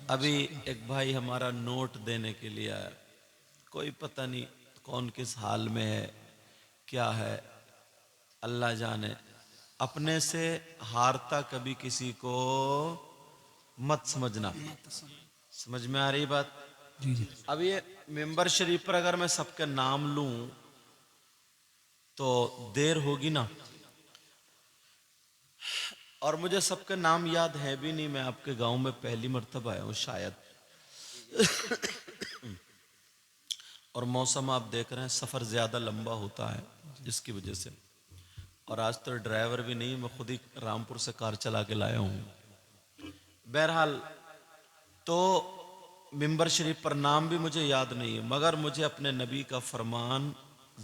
अभी एक भाई हमारा नोट देने के लिए आया, कोई पता नहीं कौन किस हाल में है, क्या है, अल्लाह जाने। अपने से हारता कभी किसी को मत समझना। समझ में आ रही बात? जी जी। अब ये मेंबर शरीफ पर अगर मैं सबके नाम लूं तो देर होगी ना, और मुझे सबके नाम याद है भी नहीं। मैं आपके गांव में पहली मर्तबा आया हूं शायद, और मौसम आप देख रहे हैं, सफ़र ज़्यादा लंबा होता है जिसकी वजह से। और आज तो ड्राइवर भी नहीं, मैं खुद ही रामपुर से कार चला के लाया हूँ। बहरहाल, तो मिंबर शरीफ पर नाम भी मुझे याद नहीं है, मगर मुझे अपने नबी का फरमान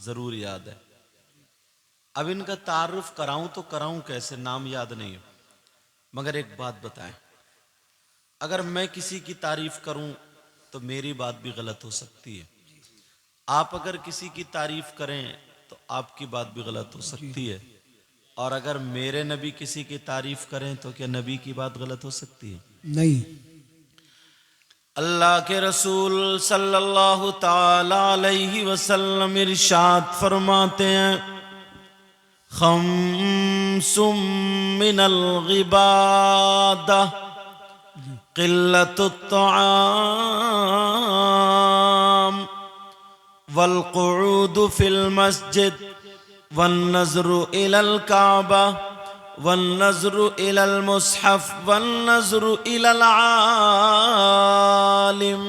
ज़रूर याद है। अब इनका तारुफ कराऊं तो कराऊं कैसे, नाम याद नहीं है। मगर एक बात बताएं, अगर मैं किसी की तारीफ करूं तो मेरी बात भी गलत हो सकती है, आप अगर किसी की तारीफ करें तो आपकी बात भी गलत हो सकती है, और अगर मेरे नबी किसी की तारीफ करें तो क्या नबी की बात गलत हो सकती है? नहीं। अल्लाह के रसूल सल्लल्लाहु ताला अलैहि वसल्लम इरशाद फरमाते हैं, खम्सुम मिनल गिबादा क़िल्लतुत तआम वल क़ुऊदु फिल मस्जिद वन नज़्रु इलल काबा वन नज़्रु इलल मुस्हफ़ वन नज़्रु इलल आलिम।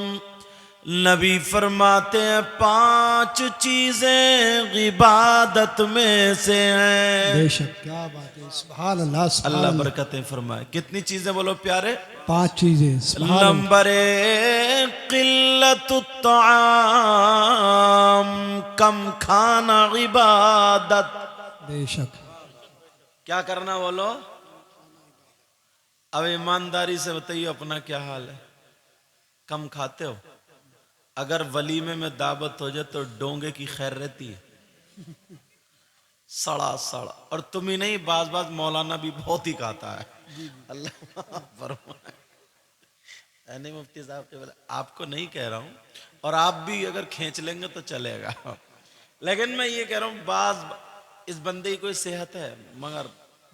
नबी फरमाते हैं 5 चीजें इबादत में से हैं। बेशक, क्या बात है। सुभान अल्लाह, सुभान अल्लाह अल्लाह। बरकतें फरमाए। कितनी चीजें बोलो प्यारे? 5 चीजें। सुभान अल्लाह। नंबर 1 क़िल्लतुत तआम, कम खाना इबादत। बेशक। क्या करना बोलो? अब ईमानदारी से बताइए अपना क्या हाल है? कम खाते हो? अगर वलीमे में दावत हो जाए तो डोंगे की खैर रहती है, सड़ा सड़ा। और तुम ही नहीं, बाज बाज मौलाना भी बहुत ही खाता है। अल्लाह फरमाए। नहीं मुफ्ती साहब के बोले, आपको नहीं कह रहा हूं, और आप भी अगर खींच लेंगे तो चलेगा, लेकिन मैं ये कह रहा हूं बाज इस बंदे की कोई सेहत है। मगर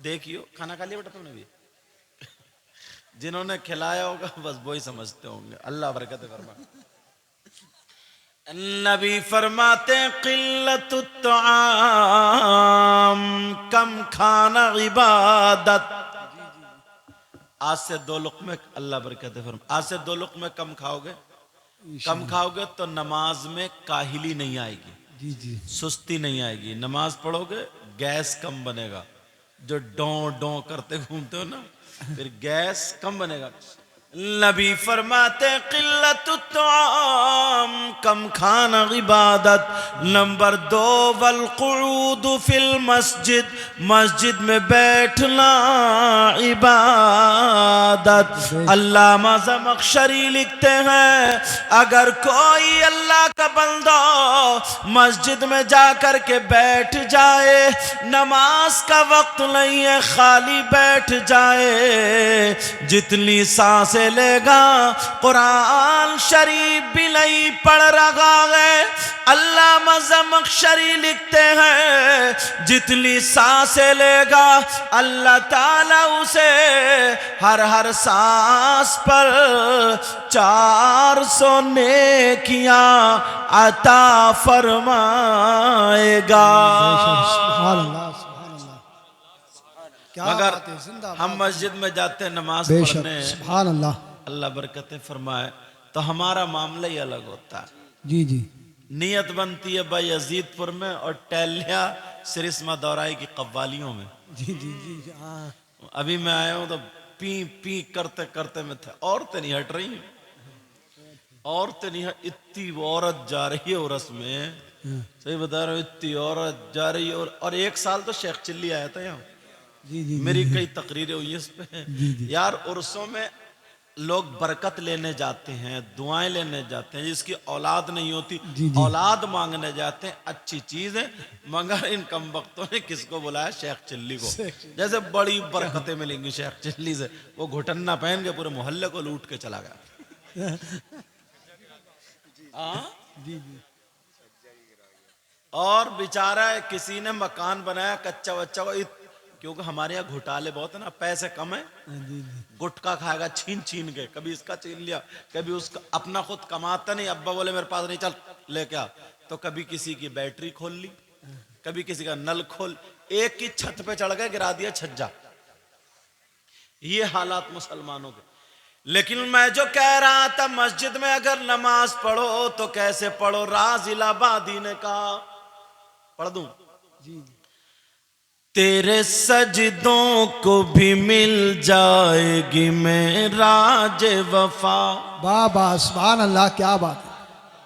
देखियो, खाना खा लिया बेटा तुमने भी? जिन्होंने खिलाया होगा बस वही समझते होंगे। अल्लाह बरकत फरमाए। नबी फरमाते क़िल्लतुत तआम, कम खाना इबादत। आज से 2 लुक़्मे, अल्लाह बरकत फरमाए, आज से 2 लुक़्मे कम खाओगे, कम खाओगे तो नमाज में काहिली नहीं आएगी, जी जी। सुस्ती नहीं आएगी। नमाज पढ़ोगे गैस कम बनेगा। जो डों डों करते घूमते हो ना, फिर गैस कम बनेगा। नबी फरमाते क़िल्लतुत तआम, कम खाना इबादत। नंबर 2 वल क़ुऊदु फिल मस्जिद, मस्जिद में बैठना इबादत। अल्लामा ज़मख़शरी लिखते हैं, अगर कोई अल्लाह का बंदा मस्जिद में जाकर के बैठ जाए, नमाज का वक्त नहीं है, खाली बैठ जाए, जितनी सांसें लेगा कुरान शरीफ भी नहीं पढ़ रहा है। अल्लामा ज़मख़शरी लिखते हैं, जितनी सांसें लेगा अल्लाह ताला उसे हर सांस पर 400 नेकियां अता फरमाएगा। सुभान अल्लाह, सुभान अल्लाह। क्या मगर बात है। जिंदाबाद। हम मस्जिद में जाते हैं नमाज बेशक। पढ़ने, सुभान अल्लाह। अल्लाह बरकतें फरमाए, तो हमारा मामला ही अलग होता है। जी जी। नियत बनती है भाई अजीतपुर में और टहलिया सिरिस्मा दौराई की कव्वालियों में। जी जी जी। हाँ। अभी मैं आया हूं तो पी पी करते करते मैं था, औरतें नहीं हट रही, औरतें नहीं हट, इतनी औरत जा रही है उरस में, सही बता रहा हूँ, इतनी औरत जा रही है। और 1 साल तो शेख चिल्ली आया था यहाँ, जी जी। मेरी कई तकरीरें हुई इस पे। जी जी। यार उर्सों में लोग बरकत लेने जाते हैं, दुआएं लेने जाते हैं, जिसकी औलाद नहीं होती जी जी। औलाद मांगने जाते हैं, अच्छी चीज है। मगर इन कम वक्तों ने किसको बुलाया? शेख चिल्ली को। जैसे बड़ी बरकतें मिलेंगी शेख चिल्ली से, वो घुटन्ना पहन के पूरे मोहल्ले को लूट के चला गया। हाँ। जी जी और बेचारा किसी ने मकान बनाया कच्चा बच्चा को क्योंकि हमारे यहाँ घोटाले बहुत है ना, पैसे कम है, जी जी गुटखा खाएगा छीन छीन के, कभी इसका छीन लिया, कभी उसका, अपना खुद कमाता नहीं, अब्बा बोले मेरे पास नहीं, चल लेके आ, तो कभी किसी की बैटरी खोल ली, कभी किसी का नल खोल, एक की छत पे चढ़ गए, गिरा दिया छज्जा। ये हालात मुसलमानों के। लेकिन मैं जो कह रहा था, मस्जिद में अगर नमाज पढ़ो तो कैसे पढ़ो, राज इलाहाबादी ने कहा, पढ़ दूं? जी जी तेरे सजदों को भी मिल जाएगी मेराज वफा। वाह वाह सुभान अल्लाह, क्या बात है।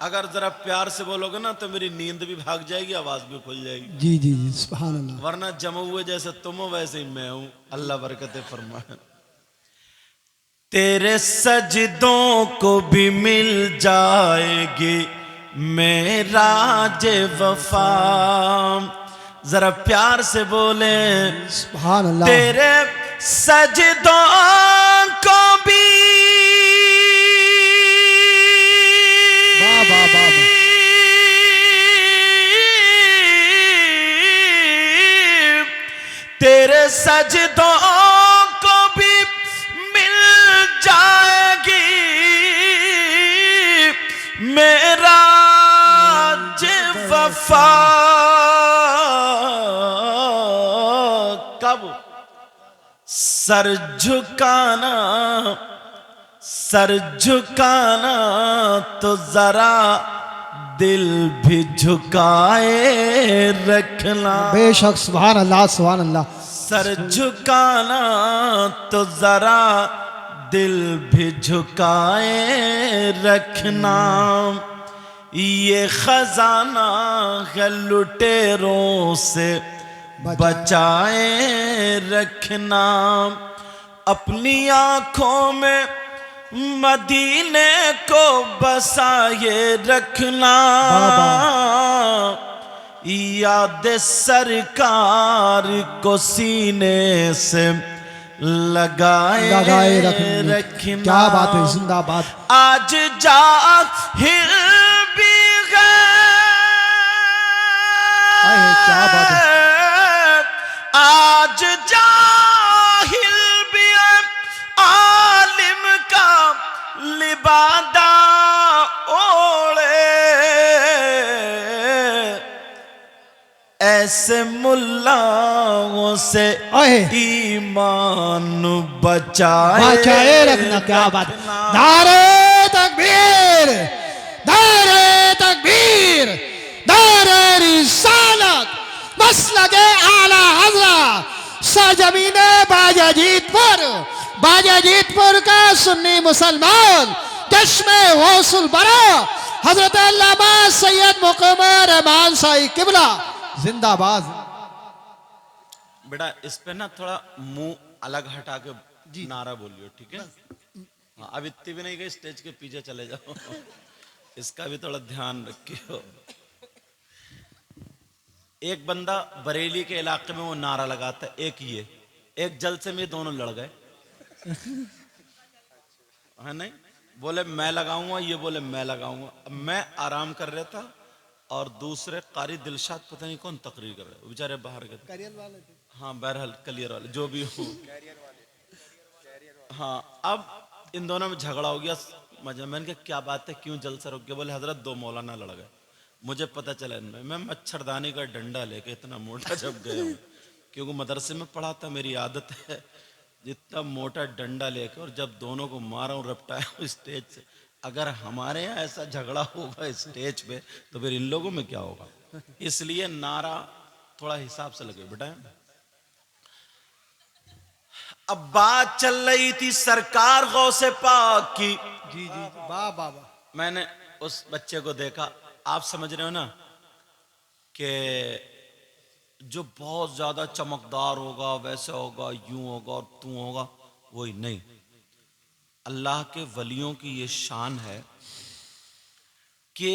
अगर जरा प्यार से बोलोगे ना तो मेरी नींद भी भाग जाएगी, आवाज भी खुल जाएगी। जी जी जी सुभान अल्लाह। वरना जमे हुए जैसे तुम हो वैसे ही मैं हूं, अल्लाह बरकत फरमाए। तेरे सजदों को भी मिल जाएगी मेराज वफा। जरा प्यार से बोले, सुभान अल्लाह। तेरे सजदों को भी वाह वाह वाह वाह। तेरे सजदों को भी मिल जाएगी मेरा वफा। कब सर झुकाना, सर झुकाना तो जरा दिल भी झुकाए रखना। बेशक सुभान अल्लाह सुभान अल्लाह। सर झुकाना तो जरा दिल भी झुकाए रखना। ये खजाना है लुटेरों से बचाए रखना। अपनी आंखों में मदीने को बसाए रखना। याद सरकार को सीने से लगाए रखना। क्या बात है, जिंदाबाद। आज जाहिल भी आए, क्या बात है। आज जाहिल भी आलिम का लिबादा ओढ़े। ऐसे मुल्लाओं से ईमान बचाए रखना। क्या बात। नारे तकबीर, नारे तकबीर, नारे रिसालत, मसलके आला हज़रत सरजमीने बाजाजीतपुर, बाजाजीतपुर का सुन्नी मुसलमान चश्मे गौसुल बरा हजरत अल्लामा सैयद मुक़म्मल रहमान साई किबला जिंदाबाद। बेटा इस पे ना थोड़ा मुंह अलग हटा के नारा बोलियो, ठीक है? हाँ, अब इतनी भी नहीं गई, स्टेज के पीछे चले जाओ। इसका भी थोड़ा ध्यान रखियो। एक बंदा बरेली के इलाके में वो नारा लगाता है, एक जलसे में दोनों लड़ गए है नहीं, बोले मैं लगाऊंगा, ये बोले मैं लगाऊंगा। अब मैं आराम कर रहा था और दूसरे कारी दिलशाद पता नहीं कौन तकरीर कर रहे, बेचारे बाहर गए। हाँ बहरहाल कलियर वाले जो भी हो। हाँ अब इन दोनों में झगड़ा हो गया। मैंने कहा क्या बात है, क्यों जलसा रुक गया? बोले हजरत दो मौलाना लड़ गए। मुझे पता चला इनमें, मैं मच्छरदानी का डंडा लेके इतना मोटा जब गया हूँ, क्योंकि मदरसे में पढ़ा था, मेरी आदत है जितना मोटा डंडा लेकर, और जब दोनों को मारा हूँ रपटाया हूँ स्टेज से। अगर हमारे यहाँ ऐसा झगड़ा होगा स्टेज पे तो फिर इन लोगों में क्या होगा? इसलिए नारा थोड़ा हिसाब से लगे बेटा। अब बात चल रही थी सरकार गौसे पाक की। जी जी वाह वाह वाह। मैंने उस बच्चे को देखा, आप समझ रहे हो ना कि जो बहुत ज्यादा चमकदार होगा, वैसा होगा, यूं होगा और तू होगा, वही नहीं। अल्लाह के वलियों की ये शान है कि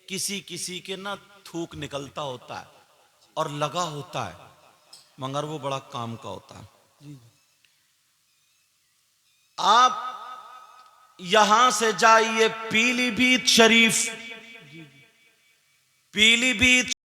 किसी किसी के ना थूक निकलता होता है और लगा होता है, मगर वो बड़ा काम का होता है। जी आप यहां से जाइए पीलीभीत शरीफ, पीलीभीत